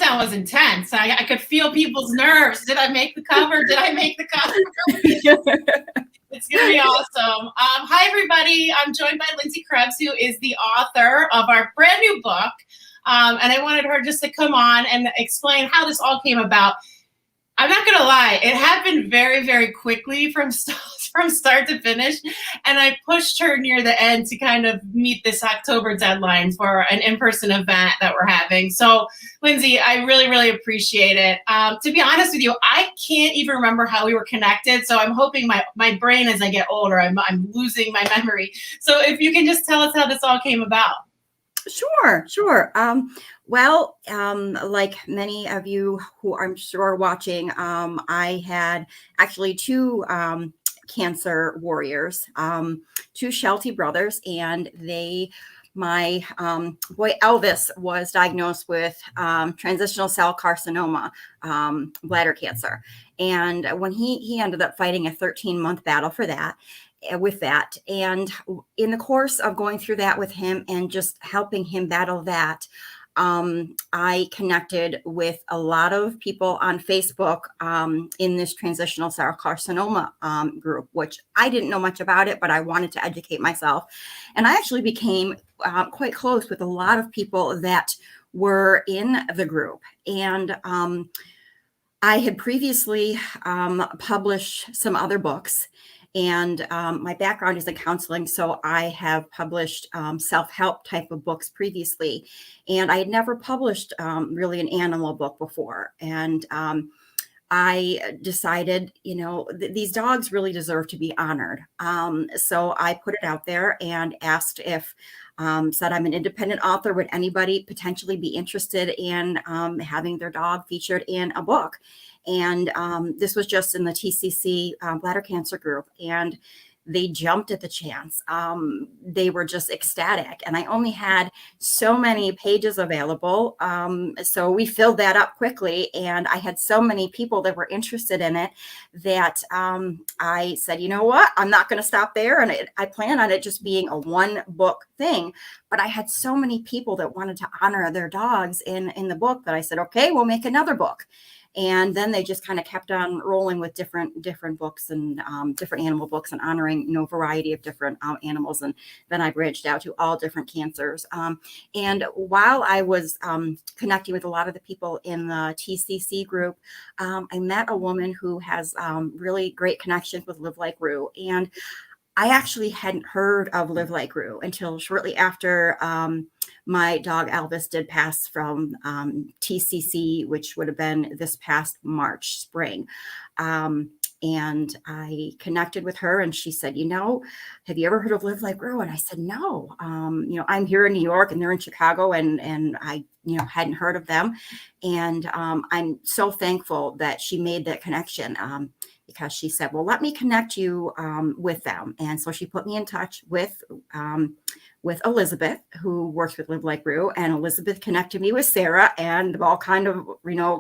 countdown was intense. I could feel people's nerves. Did I make the cover? Did I make the cover? It's going to be awesome. Hi, everybody. I'm joined by Lindsay Krebs, who is the author of our brand new book. And I wanted her just to come on and explain how this all came about. I'm not going to lie. It happened very, very quickly from start to finish. And I pushed her near the end to kind of meet this October deadline for an in-person event that we're having. So, Lindsay, I really, really appreciate it. To be honest with you, I can't even remember how we were connected. So I'm hoping my brain, as I get older, I'm losing my memory. So if you can just tell us how this all came about. Sure. Well, like many of you who I'm sure are watching, I had actually two cancer warriors, two Sheltie brothers, and my boy Elvis was diagnosed with transitional cell carcinoma, bladder cancer. And when he ended up fighting a 13-month battle with that. And in the course of going through that with him and just helping him battle that, I connected with a lot of people on Facebook in this transitional cell carcinoma group, which I didn't know much about it, but I wanted to educate myself. And I actually became quite close with a lot of people that were in the group. And I had previously published some other books. And my background is in counseling, so I have published self-help type of books previously. And I had never published really an animal book before. And I decided, these dogs really deserve to be honored. So I put it out there and asked if, said I'm an independent author. Would anybody potentially be interested in having their dog featured in a book? And this was just in the TCC bladder cancer group. And they jumped at the chance. They were just ecstatic. And I only had so many pages available. So we filled that up quickly. And I had so many people that were interested in it that I said, you know what, I'm not going to stop there. And I plan on it just being a one book thing. But I had so many people that wanted to honor their dogs in the book that I said, okay, we'll make another book. And then they just kind of kept on rolling with different books and different animal books and honoring, a variety of different animals. And then I branched out to all different cancers. And while I was connecting with a lot of the people in the TCC group, I met a woman who has really great connections with Live Like Rue. And I actually hadn't heard of Live Like Rue until shortly after my dog Elvis did pass from TCC, which would have been this past March, spring. And I connected with her and she said, have you ever heard of Live Like Rue? And I said, no, I'm here in New York and they're in Chicago and I, hadn't heard of them. And I'm so thankful that she made that connection. Because she said, well, let me connect you with them. And so she put me in touch with Elizabeth, who works with Live Like Rue, and Elizabeth connected me with Sarah, and all kind of,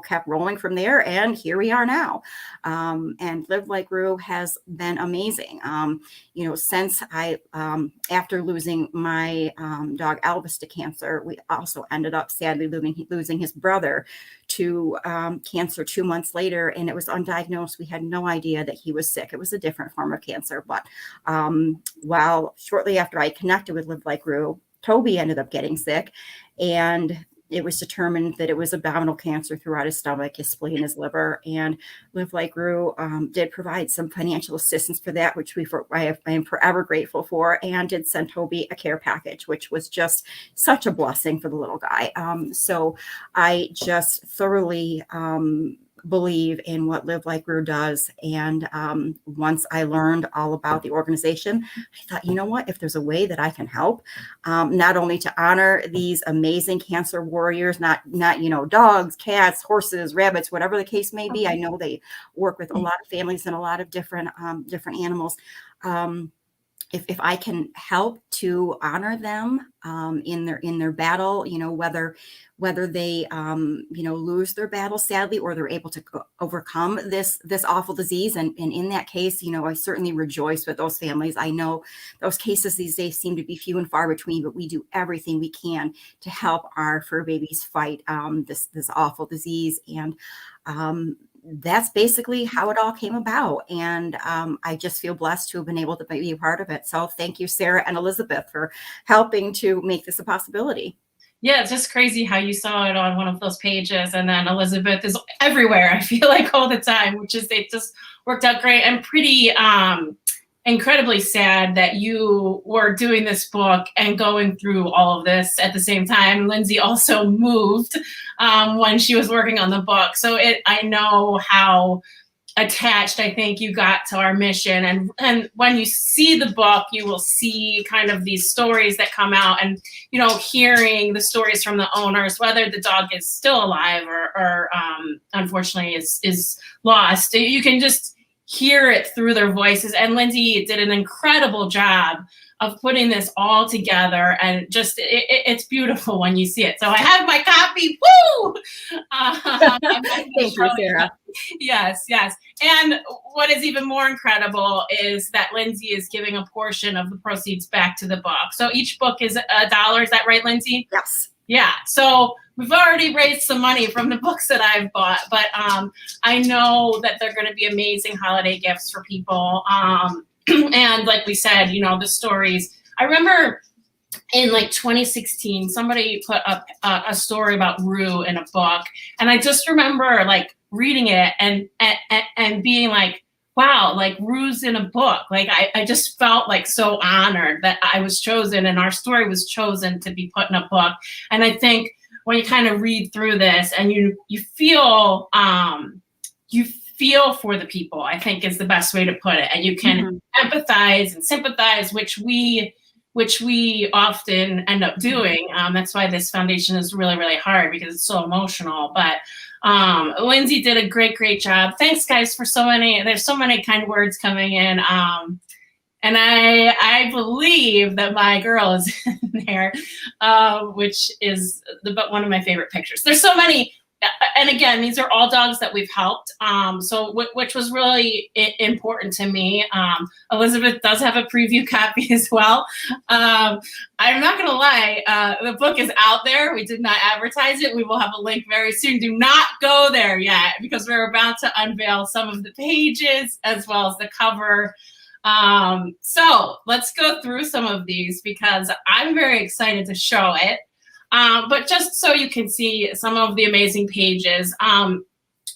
kept rolling from there. And here we are now. And Live Like Rue has been amazing. Since I, after losing my dog Elvis to cancer, we also ended up sadly losing his brother to cancer 2 months later, and it was undiagnosed. We had no idea that he was sick. It was a different form of cancer. But while shortly after I connected with Live Like Rue, Toby ended up getting sick, and it was determined that it was abdominal cancer throughout his stomach, his spleen, his liver. And Live Like Rue did provide some financial assistance for that, which I am forever grateful for, and did send Toby a care package, which was just such a blessing for the little guy. So I just thoroughly believe in what Live Like Rue does. And once I learned all about the organization, I thought, you know what, if there's a way that I can help, not only to honor these amazing cancer warriors, not dogs, cats, horses, rabbits, whatever the case may be. I know they work with a lot of families and a lot of different animals. if I can help to honor them in their battle, whether they lose their battle sadly, or they're able to overcome this awful disease, and in that case, I certainly rejoice with those families. I know those cases these days seem to be few and far between, but we do everything we can to help our fur babies fight this awful disease. And that's basically how it all came about. And I just feel blessed to have been able to be a part of it. So thank you, Sarah and Elizabeth, for helping to make this a possibility. Yeah, it's just crazy how you saw it on one of those pages, and then Elizabeth is everywhere, I feel like, all the time, which is, it just worked out great, and pretty incredibly sad that you were doing this book and going through all of this at the same time. Lindsay also moved when she was working on the book. So I know how attached I think you got to our mission. And when you see the book, you will see kind of these stories that come out, and, hearing the stories from the owners, whether the dog is still alive or unfortunately is lost. You can just hear it through their voices. And Lindsay did an incredible job of putting this all together, and just it's beautiful when you see it. So I have my copy. Woo! Thank you, Sarah. Yes. And what is even more incredible is that Lindsay is giving a portion of the proceeds back to the book. So each book is $1. Is that right, Lindsay? Yes. Yeah. So we've already raised some money from the books that I've bought, but I know that they're going to be amazing holiday gifts for people. And like we said, the stories. I remember in like 2016, somebody put up a story about Rue in a book, and I just remember like reading it and being like, wow, like Rue's in a book. Like I just felt like so honored that I was chosen and our story was chosen to be put in a book. And I think when you kind of read through this and you feel for the people, I think is the best way to put it. And you can empathize and sympathize, which we often end up doing. That's why this foundation is really, really hard, because it's so emotional. But Lindsay did a great job. Thanks, guys, for there's so many kind words coming in. And I believe that my girl is in there, which is one of my favorite pictures. There's so many. And again, these are all dogs that we've helped, which was really important to me. Elizabeth does have a preview copy as well. I'm not going to lie, the book is out there. We did not advertise it. We will have a link very soon. Do not go there yet, because we're about to unveil some of the pages as well as the cover. So let's go through some of these, because I'm very excited to show it. But just so you can see some of the amazing pages.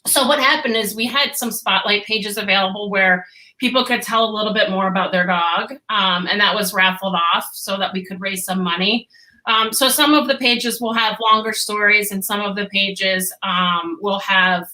So what happened is we had some spotlight pages available where people could tell a little bit more about their dog. And that was raffled off so that we could raise some money. So some of the pages will have longer stories, and some of the pages will have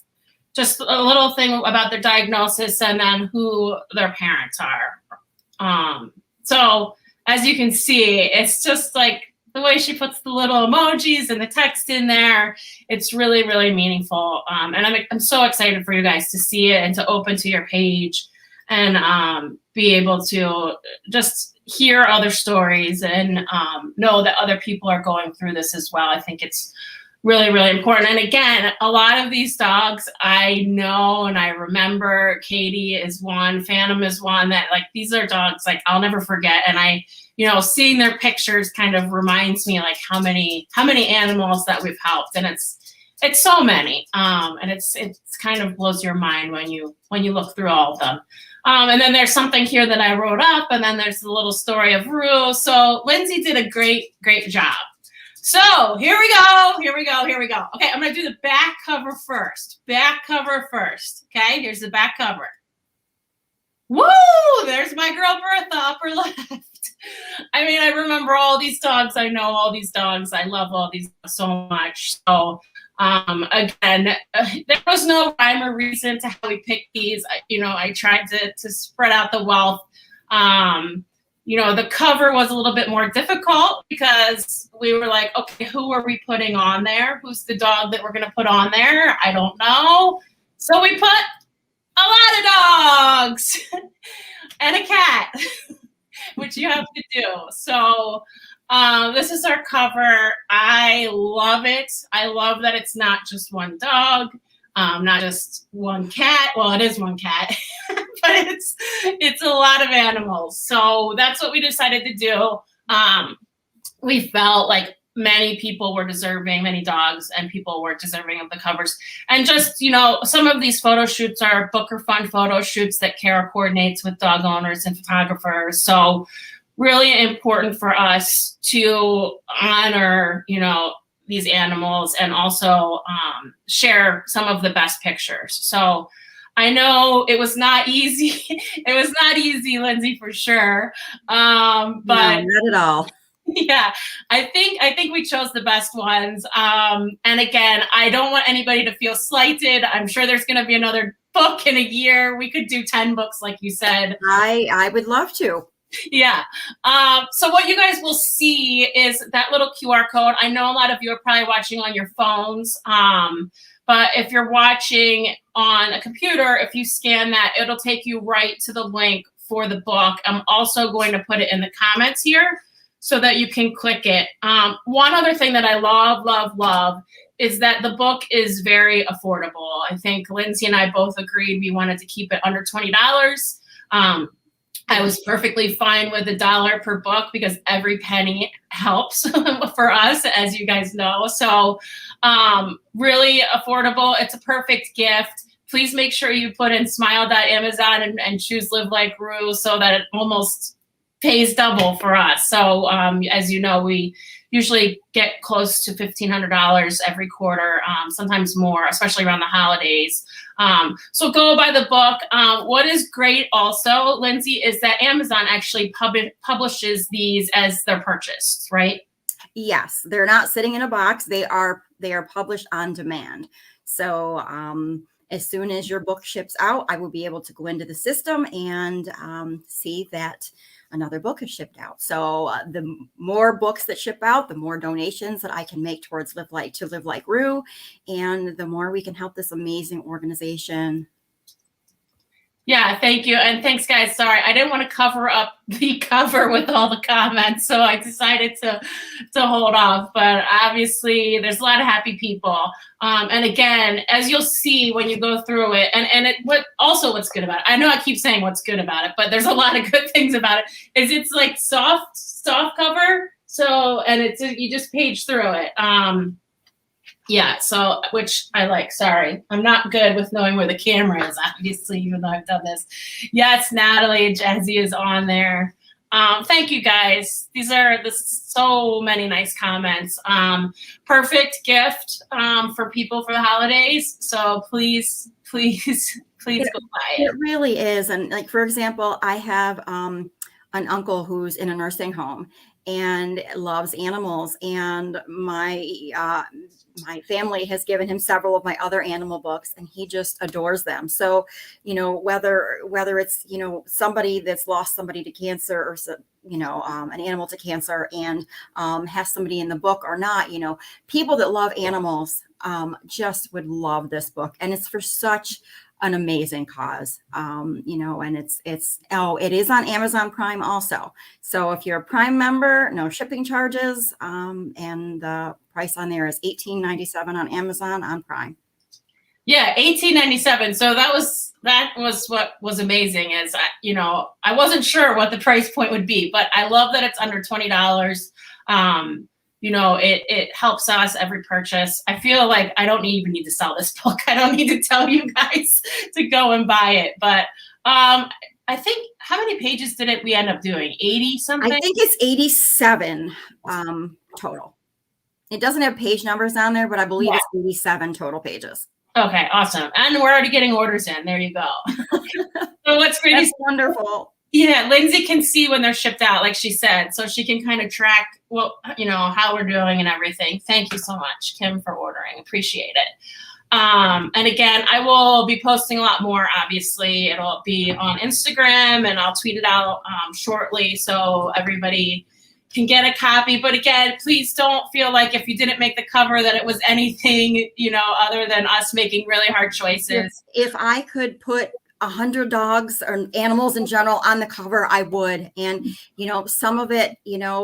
just a little thing about their diagnosis and then who their parents are. So as you can see, it's just like the way she puts the little emojis and the text in there. It's really, really meaningful. And I'm so excited for you guys to see it and to open to your page and be able to just hear other stories and know that other people are going through this as well. I think it's really, really important. And again, a lot of these dogs I know and I remember. Katie is one, Phantom is one, that like these are dogs like I'll never forget. And seeing their pictures kind of reminds me like how many animals that we've helped. And it's so many. And it's kind of blows your mind when you look through all of them. And then there's something here that I wrote up, and then there's the little story of Rue. So Lindsay did a great job. So here we go. Okay, I'm gonna do the back cover first. Okay, here's the back cover. Woo! There's my girl Bertha, upper left. I mean, I remember all these dogs. I know all these dogs. I love all these dogs so much. So again, there was no rhyme or reason to how we picked these. I tried to spread out the wealth. The cover was a little bit more difficult because we were like, okay, who are we putting on there? Who's the dog that we're going to put on there? I don't know. So we put a lot of dogs and a cat. which you have to do. So this is our cover. I love it. I love that it's not just one dog, not just one cat. Well, it is one cat, but it's a lot of animals. So that's what we decided to do. We felt like many people were deserving, many dogs and people were deserving of the covers. And just, you know, some of these photo shoots are book or fun photo shoots that Kara coordinates with dog owners and photographers. So really important for us to honor, you know, these animals and also share some of the best pictures. So I know it was not easy. It was not easy, Lindsay, for sure. But no, not at all. Yeah, I think we chose the best ones. And again, I don't want anybody to feel slighted. I'm sure there's going to be another book in a year. We could do 10 books, like you said. I would love to. Yeah. So what you guys will see is that little QR code. I know a lot of you are probably watching on your phones. But if you're watching on a computer, if you scan that, it'll take you right to the link for the book. I'm also going to put it in the comments here, so that you can click it. One other thing that I love is that the book is very affordable. I think Lindsay and I both agreed we wanted to keep it under $20. I was perfectly fine with $1 per book because every penny helps for us, as you guys know. So really affordable. It's a perfect gift. Please make sure you put in smile.amazon and choose Live Like Rue so that it almost pays double for us. So as you know, we usually get close to $1,500 every quarter, sometimes more, especially around the holidays. So go buy the book. What is great also, Lindsay, is that Amazon actually publishes these as they're purchased, right? Yes, they're not sitting in a box. They are published on demand. So as soon as your book ships out, I will be able to go into the system and see that another book is shipped out. So the more books that ship out, the more donations that I can make towards Live Like Rue, and the more we can help this amazing organization. Yeah, thank you. And thanks, guys. Sorry, I didn't want to cover up the cover with all the comments, so I decided to hold off. But obviously, there's a lot of happy people. And again, as you'll see when you go through it, what's good about it, I know I keep saying what's good about it, but there's a lot of good things about it, is it's like soft cover. So, and you just page through it. Yeah, so, which I like. Sorry, I'm not good with knowing where the camera is, obviously, even though I've done this. Yes, Natalie and Jazzy is on there. Thank you, guys. This so many nice comments. Perfect gift for people for the holidays. So please go buy it. It really is. And like, for example, I have an uncle who's in a nursing home and loves animals, and my family has given him several of my other animal books, and he just adores them. So, you know, whether it's, you know, somebody that's lost somebody to cancer, or, you know, an animal to cancer, and has somebody in the book or not, you know, people that love animals just would love this book, and it's for such an amazing cause. You know, and it is on Amazon Prime also. So if you're a Prime member, no shipping charges, and the price on there is $18.97 on Amazon on Prime. Yeah, $18.97. So that was what was amazing, is, you know, I wasn't sure what the price point would be, but I love that it's under $20. You know, it helps us every purchase. I feel like I don't even need to sell this book. I don't need to tell you guys to go and buy it. But I think, how many pages did we end up doing? 80 something? I think it's 87 total. It doesn't have page numbers on there, but I believe it's 87 total pages. Okay, awesome. And we're already getting orders in. There you go. So what's great is wonderful. Yeah, Lindsay can see when they're shipped out, like she said, so she can kind of track how we're doing and everything. Thank you so much, Kim, for ordering. Appreciate it. And again, I will be posting a lot more. Obviously, it'll be on Instagram, and I'll tweet it out shortly, so everybody can get a copy. But again, please don't feel like if you didn't make the cover that it was anything, you know, other than us making really hard choices. If I could put 100 dogs or animals in general on the cover, I would. And, some of it,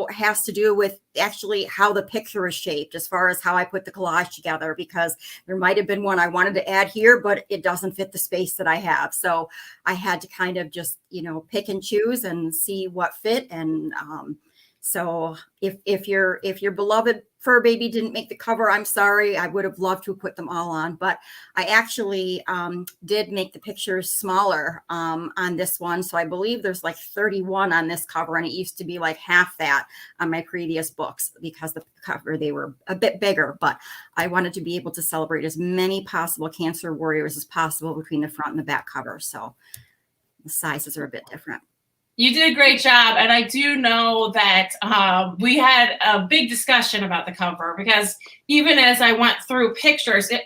has to do with actually how the picture is shaped as far as how I put the collage together, because there might have been one I wanted to add here, but it doesn't fit the space that I have. So I had to kind of just, pick and choose and see what fit. And, so if your beloved fur baby didn't make the cover, I'm sorry. I would have loved to have put them all on, but I actually did make the pictures smaller on this one. So I believe there's like 31 on this cover, and it used to be like half that on my previous books because the cover, they were a bit bigger, but I wanted to be able to celebrate as many possible Cancer warriors as possible between the front and the back cover. So the sizes are a bit different. You did a great job. And I do know that we had a big discussion about the cover, because even as I went through pictures, it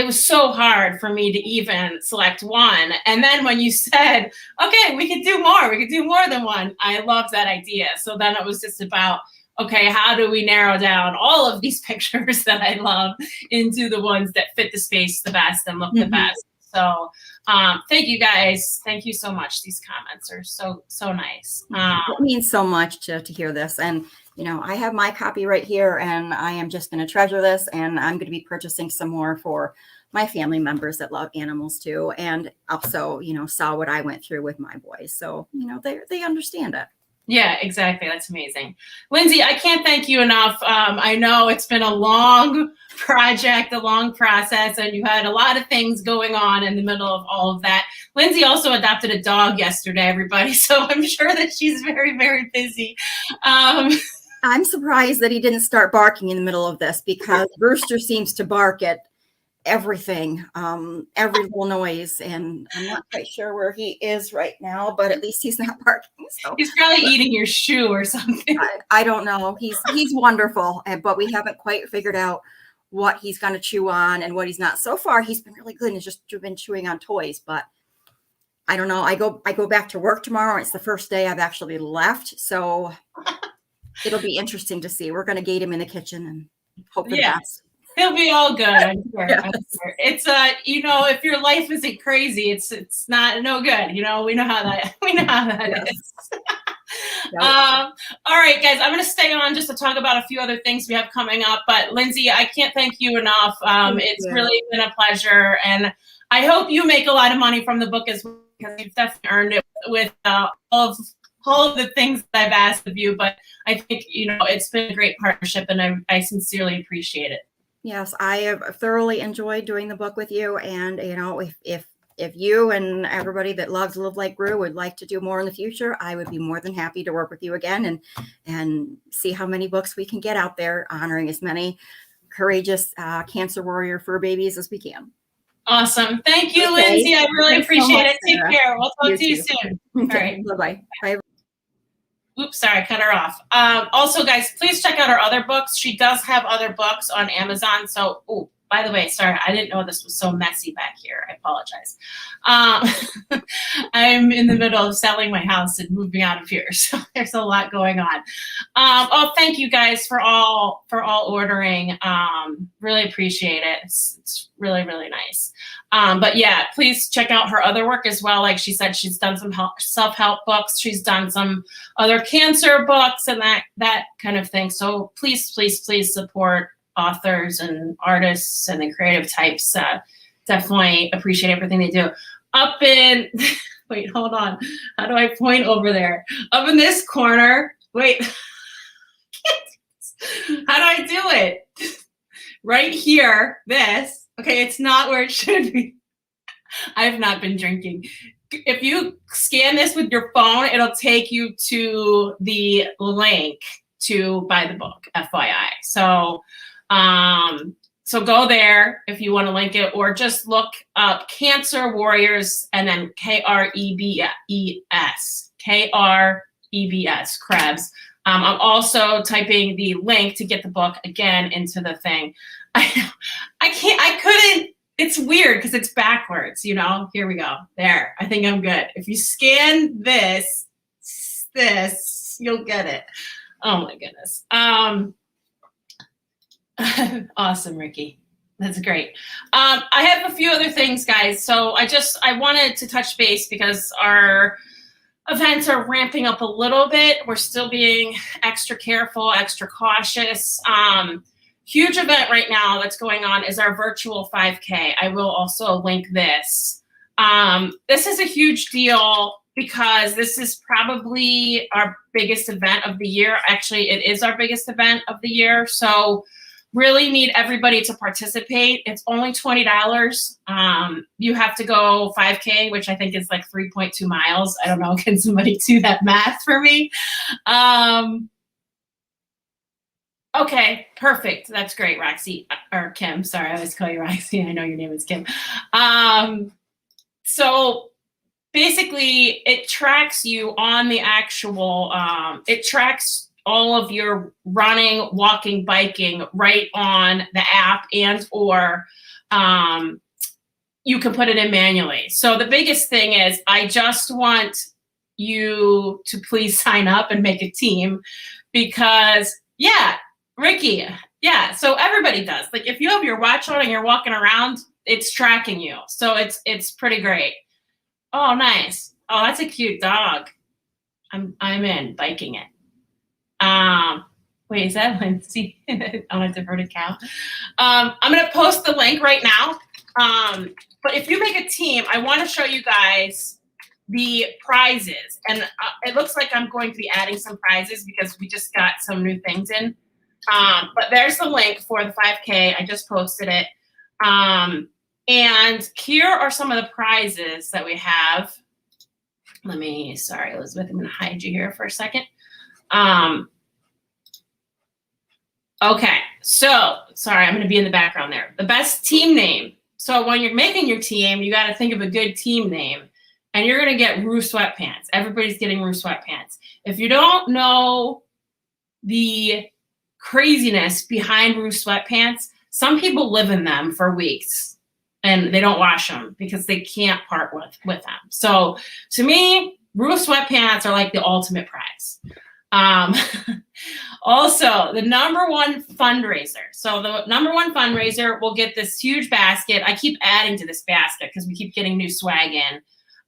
was so hard for me to even select one. And then when you said, okay, we could do more than one, I loved that idea. So then it was just about, okay, how do we narrow down all of these pictures that I love into the ones that fit the space the best and look the best? So thank you guys. Thank you so much. These comments are so nice. It means so much to hear this. And, I have my copy right here, and I am just going to treasure this, and I'm going to be purchasing some more for my family members that love animals too. And also, saw what I went through with my boys. So, they understand it. Yeah, exactly. That's amazing. Lindsay, I can't thank you enough. I know it's been a long project, a long process, and you had a lot of things going on in the middle of all of that. Lindsay also adopted a dog yesterday, everybody, so I'm sure that she's very, very busy. I'm surprised that he didn't start barking in the middle of this, because Brewster seems to bark at everything, every little noise, and I'm not quite sure where he is right now, but at least he's not barking. So he's probably eating your shoe or something. I don't know. He's wonderful, but we haven't quite figured out what he's going to chew on and what he's not. So far, he's been really good and has just been chewing on toys, but I don't know. I go back to work tomorrow. And it's the first day I've actually left, so it'll be interesting to see. We're going to gate him in the kitchen and hope for the best. He'll be all good. I'm sure. Yes. I'm sure. It's if your life isn't crazy, it's no good. We know how that is. Yep. All right, guys, I'm going to stay on just to talk about a few other things we have coming up. But Lindsay, I can't thank you enough. It's really been a pleasure, and I hope you make a lot of money from the book as well, because you've definitely earned it with all of the things that I've asked of you. But I think it's been a great partnership, and I sincerely appreciate it. Yes, I have thoroughly enjoyed doing the book with you. And, if you and everybody that loves Live Like Gru would like to do more in the future, I would be more than happy to work with you again and see how many books we can get out there honoring as many courageous Cancer warrior fur babies as we can. Awesome. Thank you, Lindsay. I really appreciate it. Take care. We'll talk to you soon. All right. Bye-bye. Bye. Oops, sorry, I cut her off. Also, guys, please check out her other books. She does have other books on Amazon. So, by the way, sorry, I didn't know this was so messy back here. I apologize. I'm in the middle of selling my house and moving out of here, so there's a lot going on. Thank you guys for all ordering. Really appreciate it. It's really, really nice. But yeah, please check out her other work as well. Like she said, she's done some self-help books. She's done some other cancer books and that kind of thing. So please, please, please support authors and artists and the creative types. Definitely appreciate everything they do. Up in, wait, hold on. How do I point over there? Up in this corner, wait. How do I do it? Right here, this. Okay, it's not where it should be. I've not been drinking. If you scan this with your phone, it'll take you to the link to buy the book, FYI. So, so go there if you want to link it, or just look up Cancer Warriors and then Krebs, Krebs. I'm also typing the link to get the book again into the thing. I couldn't, it's weird because it's backwards, Here we go. There, I think I'm good. If you scan this, you'll get it. Oh my goodness. Awesome, Ricky. That's great. I have a few other things, guys. So I wanted to touch base because our events are ramping up a little bit. We're still being extra careful, extra cautious. Huge event right now that's going on is our virtual 5K. I will also link this. This is a huge deal because this is probably our biggest event of the year. Actually, it is our biggest event of the year. So really need everybody to participate. It's only $20. You have to go 5K, which I think is like 3.2 miles. I don't know, can somebody do that math for me? Okay, perfect. That's great, Roxy, or Kim. Sorry, I always call you Roxy. I know your name is Kim. So basically, it tracks you on the actual, it tracks all of your running, walking, biking right on the app, and or you can put it in manually. So the biggest thing is I just want you to please sign up and make a team because, yeah, Ricky, yeah, so everybody does. Like if you have your watch on and you're walking around, it's tracking you. So it's pretty great. Oh, nice. Oh, that's a cute dog. I'm in biking it. Wait, is that Lindsay on a diverted cow? I'm going to post the link right now. But if you make a team, I want to show you guys the prizes. And it looks like I'm going to be adding some prizes because we just got some new things in. But there's the link for the 5K. I just posted it. And here are some of the prizes that we have. Sorry, Elizabeth, I'm going to hide you here for a second. Okay, so, sorry, I'm going to be in the background there. The best team name. So when you're making your team, you got to think of a good team name. And you're going to get Roo sweatpants. Everybody's getting Roo sweatpants. If you don't know the craziness behind Roo sweatpants, some people live in them for weeks. And they don't wash them because they can't part with them. So to me, Roo sweatpants are like the ultimate prize. Also, the #1 fundraiser. So the #1 fundraiser will get this huge basket. I keep adding to this basket because we keep getting new swag in.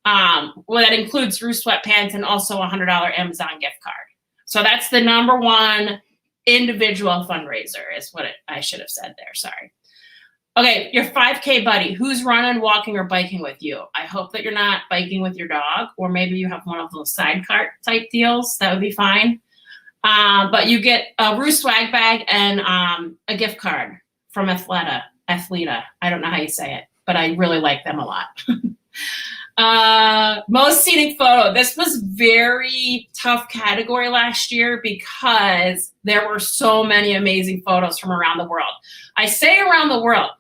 Well, that includes Roo sweatpants and also a $100 Amazon gift card. So that's the #1 individual fundraiser is what I should have said there. Sorry. Okay, your 5K buddy, who's running, walking, or biking with you? I hope that you're not biking with your dog, or maybe you have one of those sidecar type deals. That would be fine. But you get a Roo swag bag and a gift card from Athleta. I don't know how you say it, but I really like them a lot. Most scenic photo. This was very tough category last year because there were so many amazing photos from around the world. I say around the world.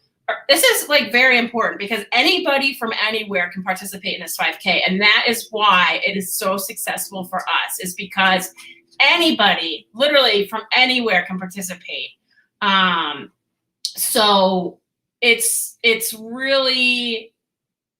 This is like very important because anybody from anywhere can participate in this 5K. And that is why it is so successful for us, is because anybody literally from anywhere can participate. So it's really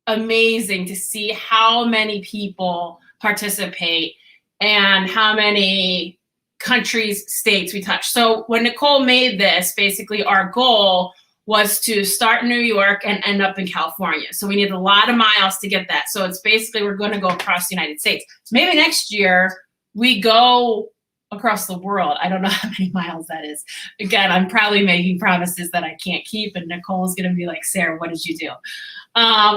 amazing to see how many people participate and how many countries, states we touch. So when Nicole made this, basically our goal was to start in New York and end up in California. So we need a lot of miles to get that. So it's basically we're going to go across the United States. So maybe next year we go across the world. I don't know how many miles that is. Again, I'm probably making promises that I can't keep, and Nicole's going to be like, Sarah, what did you do?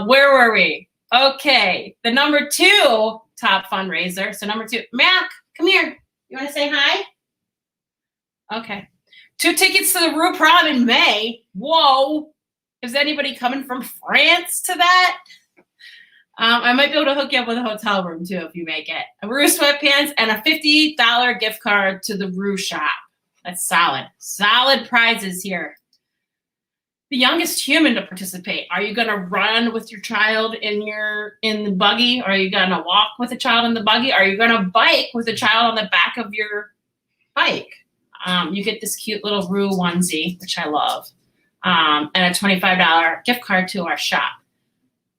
Where were we? Okay, the #2 top fundraiser. So #2, Mac, come here. You want to say hi? Okay. 2 tickets to the Roo Prom in May. Whoa. Is anybody coming from France to that? I might be able to hook you up with a hotel room too if you make it. A Roo sweatpants and a $50 gift card to the Roo shop. That's solid. Solid prizes here. The youngest human to participate. Are you going to run with your child in the buggy? Are you going to walk with a child in the buggy? Are you going to bike with a child on the back of your bike? You get this cute little Roo onesie, which I love, and a $25 gift card to our shop.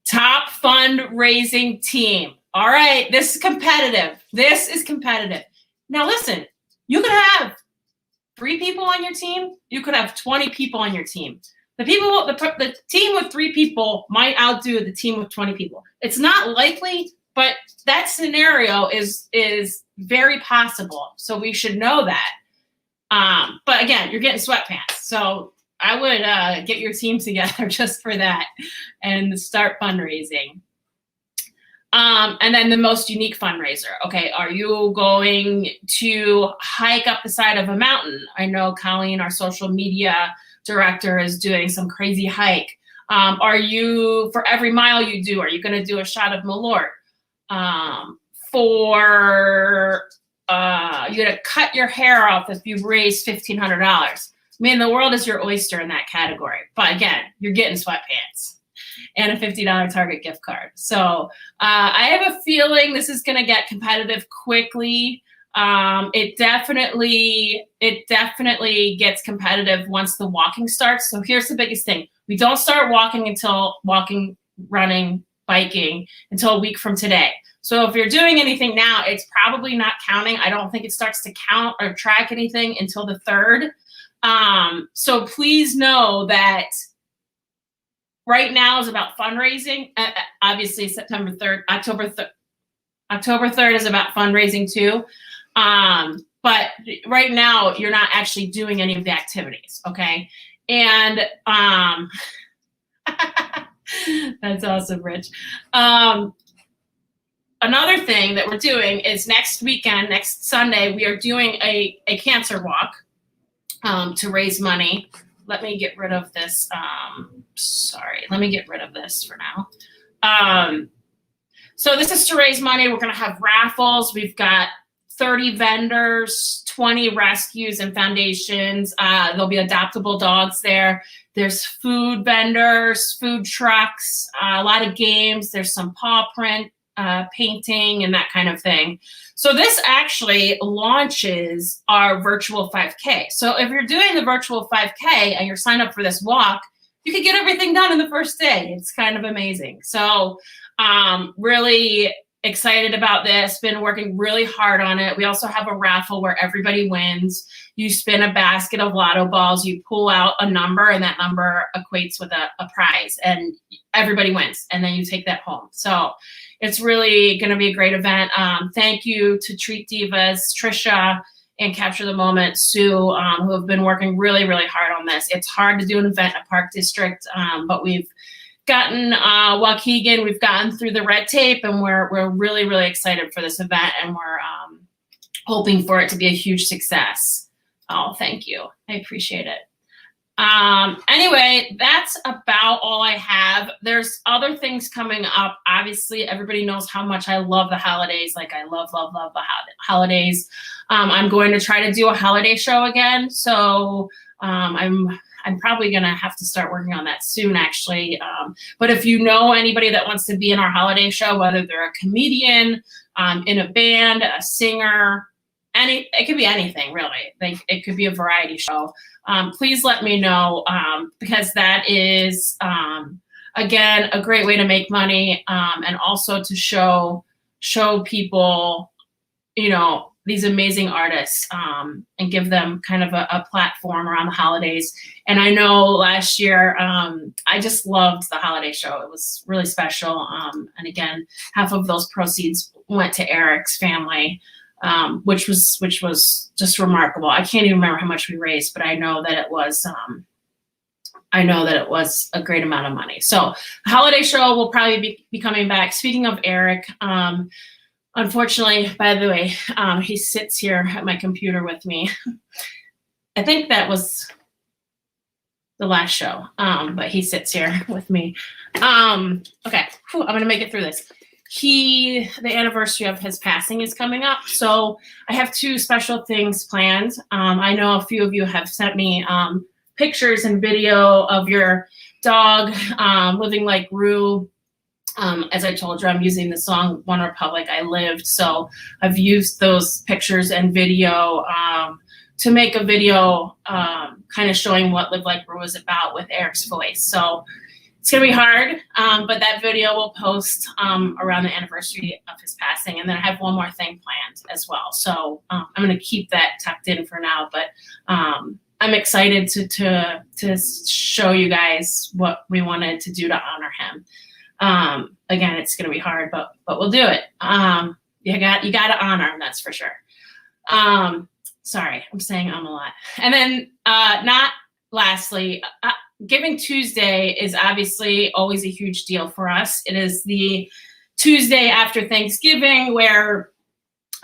Top fundraising team. All right, this is competitive. This is competitive. Now listen, you could have 3 people on your team. You could have 20 people on your team. the team with 3 people might outdo the team with 20 people. It's not likely, but that scenario is very possible. So we should know that. But again, you're getting sweatpants. So I would get your team together just for that and start fundraising. And then the most unique fundraiser. Okay, are you going to hike up the side of a mountain? I know Colleen, our social media director, is doing some crazy hike. Are you, for every mile you do, are you going to do a shot of Malort? You're going to cut your hair off if you raise $1,500. I mean, the world is your oyster in that category. But again, you're getting sweatpants and a $50 Target gift card. So I have a feeling this is going to get competitive quickly. It definitely gets competitive once the walking starts. So here's the biggest thing. We don't start walking, running, biking until a week from today. So if you're doing anything now, it's probably not counting. I don't think it starts to count or track anything until the 3rd. So please know that right now is about fundraising. Obviously, September 3rd, October 3rd is about fundraising too. But right now, you're not actually doing any of the activities, okay? And that's awesome, Rich. Another thing that we're doing is next weekend, next Sunday, we are doing a cancer walk to raise money. Let me get rid of this. Let me get rid of this for now. So this is to raise money. We're going to have raffles. We've got 30 vendors, 20 rescues and foundations. There'll be adoptable dogs there. There's food vendors, food trucks, a lot of games. There's some paw print, painting and that kind of thing. So this actually launches our virtual 5K. So if you're doing the virtual 5K and you're signed up for this walk, you can get everything done in the first day. It's kind of amazing. So really excited about this, been working really hard on it. We also have a raffle where everybody wins. You spin a basket of lotto balls, you pull out a number, and that number equates with a prize, and everybody wins, and then you take that home. So it's really going to be a great event. Thank you to Treat Divas, Trisha, and Capture the Moment, Sue, who have been working really, really hard on this. It's hard to do an event in a park district, but we've gotten Waukegan, we've gotten through the red tape, and we're really, really excited for this event, and we're hoping for it to be a huge success. Oh, thank you. I appreciate it. Anyway, that's about all I have. There's other things coming up. Obviously, everybody knows how much I love the holidays. Like, I love the holidays. I'm going to try to do a holiday show again. So I'm probably going to have to start working on that soon, actually. But if you know anybody that wants to be in our holiday show, whether they're a comedian, in a band, a singer, it could be anything, really. It could be a variety show. Please let me know, because that is, again, a great way to make money, and also to show people, these amazing artists, and give them kind of a platform around the holidays. And I know last year, I just loved the holiday show. It was really special. And again, half of those proceeds went to Eric's family, which was just remarkable. I can't even remember how much we raised, but I know that it was a great amount of money. So the holiday show will probably be coming back. Speaking of Eric, unfortunately, by the way, he sits here at my computer with me. I think that was the last show, but he sits here with me. Okay, I'm gonna make it through this. The anniversary of his passing is coming up, so I have 2 special things planned. I know a few of you have sent me pictures and video of your dog living like Rue. As I told you, I'm using the song One Republic, I Lived. So I've used those pictures and video to make a video kind of showing what Live Like Rue is about with Eric's voice. So it's going to be hard, but that video will post around the anniversary of his passing. And then I have one more thing planned as well. So I'm going to keep that tucked in for now. But I'm excited to show you guys what we wanted to do to honor him. Again, it's going to be hard, but we'll do it. You got to honor him, that's for sure. Sorry, I'm saying a lot. And then not lastly, Giving Tuesday is obviously always a huge deal for us. It is the Tuesday after Thanksgiving, where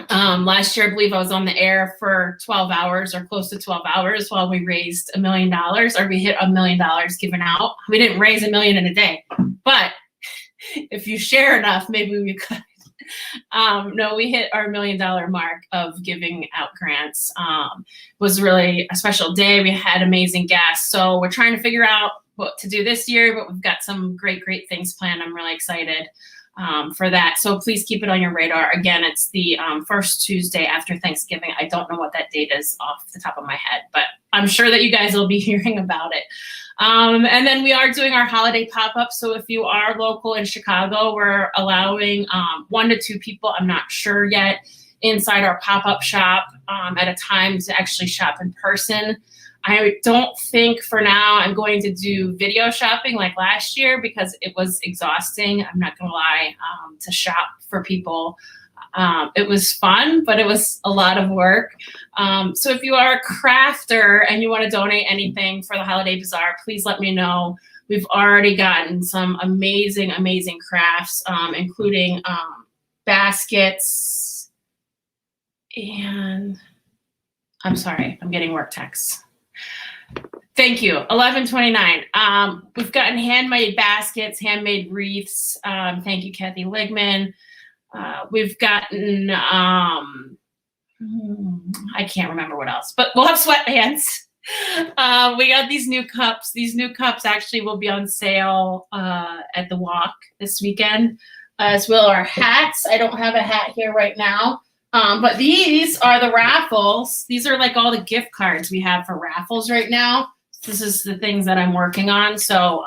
last year, I believe I was on the air for 12 hours or close to 12 hours while we raised $1 million, or we hit $1 million given out. We didn't raise $1 million in a day, but if you share enough, maybe we could. No, we hit our $1 million mark of giving out grants. It was really a special day. We had amazing guests. So we're trying to figure out what to do this year, but we've got some great things planned. I'm really excited for that. So please keep it on your radar. Again, it's the first Tuesday after Thanksgiving. I don't know what that date is off the top of my head, but I'm sure that you guys will be hearing about it. And then we are doing our holiday pop-up. So if you are local in Chicago, we're allowing 1 to 2 people, I'm not sure yet, inside our pop-up shop at a time to actually shop in person. I don't think for now I'm going to do video shopping like last year because it was exhausting. I'm not going to lie, to shop for people. It was fun, but it was a lot of work. So if you are a crafter and you want to donate anything for the Holiday Bazaar, please let me know. We've already gotten some amazing crafts, including baskets. And I'm sorry, I'm getting work texts. Thank you. 1129. We've gotten handmade baskets, handmade wreaths. Thank you, Kathy Ligman. We've gotten, I can't remember what else, but we'll have sweatpants. We got these new cups. These new cups actually will be on sale at the walk this weekend, as will our hats. I don't have a hat here right now. But these are the raffles. These are like all the gift cards we have for raffles right now. This is the things that I'm working on. So,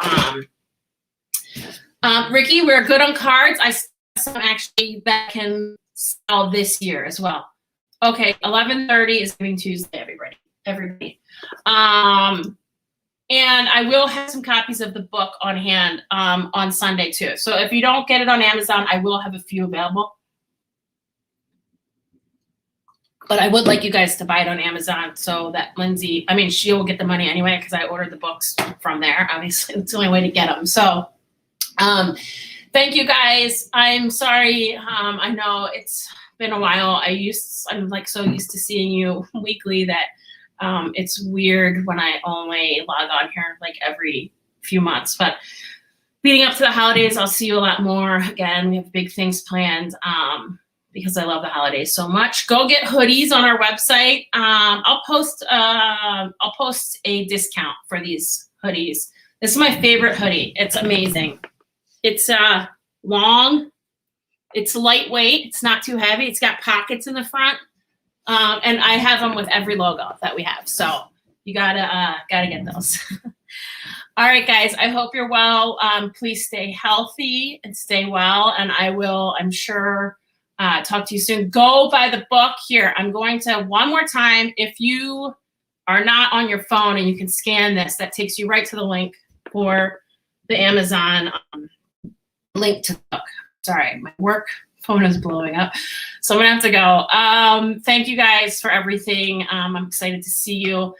Ricky, we're good on cards. I some actually that can sell this year as well. Okay, 11:30 is Giving Tuesday, everybody. And I will have some copies of the book on hand on Sunday too. So if you don't get it on Amazon, I will have a few available. But I would like you guys to buy it on Amazon so that Lindsay, I mean, she will get the money anyway because I ordered the books from there. Obviously, it's the only way to get them. So thank you guys. I'm sorry. I know it's been a while. I'm like so used to seeing you weekly that it's weird when I only log on here like every few months. But leading up to the holidays, I'll see you a lot more. Again, we have big things planned. Because I love the holidays so much. Go get hoodies on our website. I'll post a discount for these hoodies. This is my favorite hoodie. It's amazing. It's long. It's lightweight. It's not too heavy. It's got pockets in the front. And I have them with every logo that we have. So you gotta get those. All right, guys, I hope you're well. Please stay healthy and stay well. And I will, I'm sure, talk to you soon. Go buy the book here. I'm going to one more time. If you are not on your phone and you can scan this, that takes you right to the link for the Amazon link to the book. Sorry, my work phone is blowing up. So I'm gonna have to go. Thank you guys for everything. I'm excited to see you.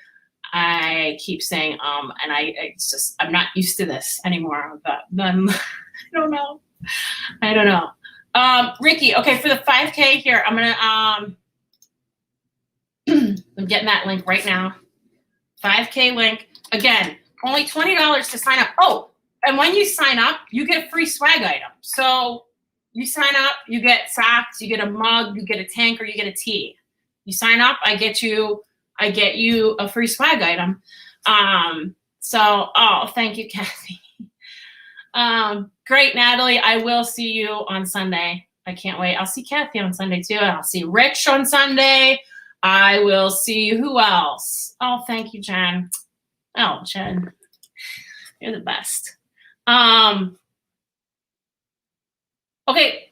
I keep saying, and it's just, I'm not used to this anymore, but then I don't know. Ricky, okay, for the 5K here, I'm gonna, I'm getting that link right now. 5K link. Again, only $20 to sign up. Oh, and when you sign up, you get a free swag item. So you sign up, you get socks, you get a mug, you get a tank, or you get a tee. You sign up, I get you a free swag item. So, oh, thank you, Kathy. Great, Natalie. I will see you on Sunday. I can't wait. I'll see Kathy on Sunday too. I'll see Rich on Sunday. I will see who else? Oh, thank you, Jen. Oh, Jen, you're the best. Okay.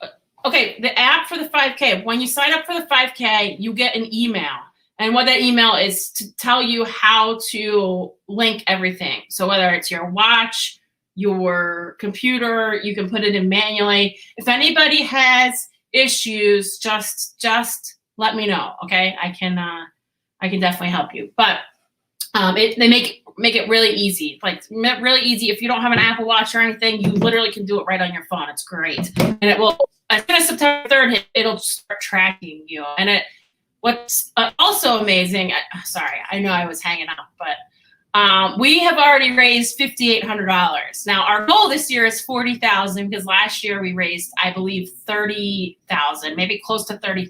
The app for the 5K. When you sign up for the 5K, you get an email. And what that email is to tell you how to link everything. So whether it's your watch, your computer, you can put it in manually. If anybody has issues, just let me know, okay? I can definitely help you. But they make it really easy, like really easy. If you don't have an Apple Watch or anything, you literally can do it right on your phone. It's great, and it will. As soon as September 3rd, it'll start tracking you. And what's also amazing. Sorry, I know I was hanging up, but we have already raised $5,800. Now our goal this year is $40,000 because last year we raised, I believe, $30,000, maybe close to $30,000.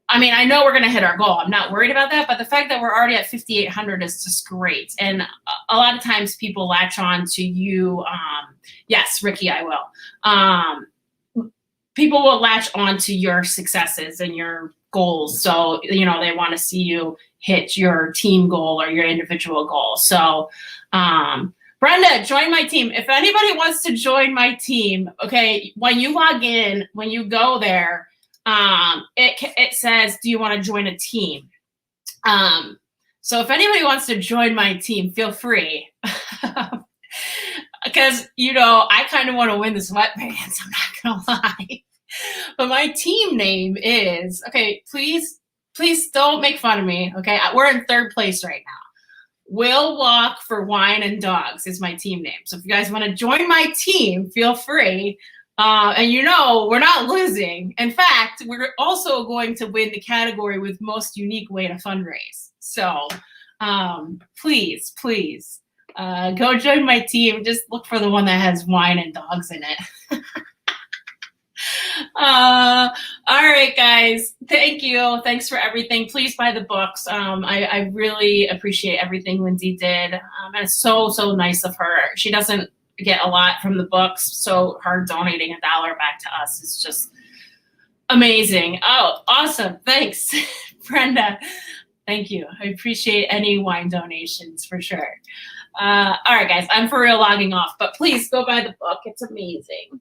I mean, I know we're going to hit our goal. I'm not worried about that, but the fact that we're already at 5,800 is just great. And a lot of times people latch on to you. Yes, Ricky, I will. People will latch on to your successes and your goals. So, you know, they want to see you hit your team goal or your individual goal. So, Brenda, join my team. If anybody wants to join my team, okay, when you log in, when you go there, it says, do you want to join a team? So if anybody wants to join my team, feel free. Because, you know, I kind of want to win the sweatpants, I'm not going to lie. But my team name is, okay, please don't make fun of me, okay? We're in 3rd place right now. We'll Walk for Wine and Dogs is my team name. So if you guys want to join my team, feel free. And you know, we're not losing. In fact, we're also going to win the category with most unique way to fundraise. So please go join my team. Just look for the one that has wine and dogs in it. All right, guys. Thank you. Thanks for everything. Please buy the books. I really appreciate everything Lindsay did. And it's so nice of her. She doesn't get a lot from the books, so her donating $1 back to us is just amazing. Oh, awesome. Thanks, Brenda. Thank you. I appreciate any wine donations for sure. All right, guys, I'm for real logging off, but please go buy the book. It's amazing.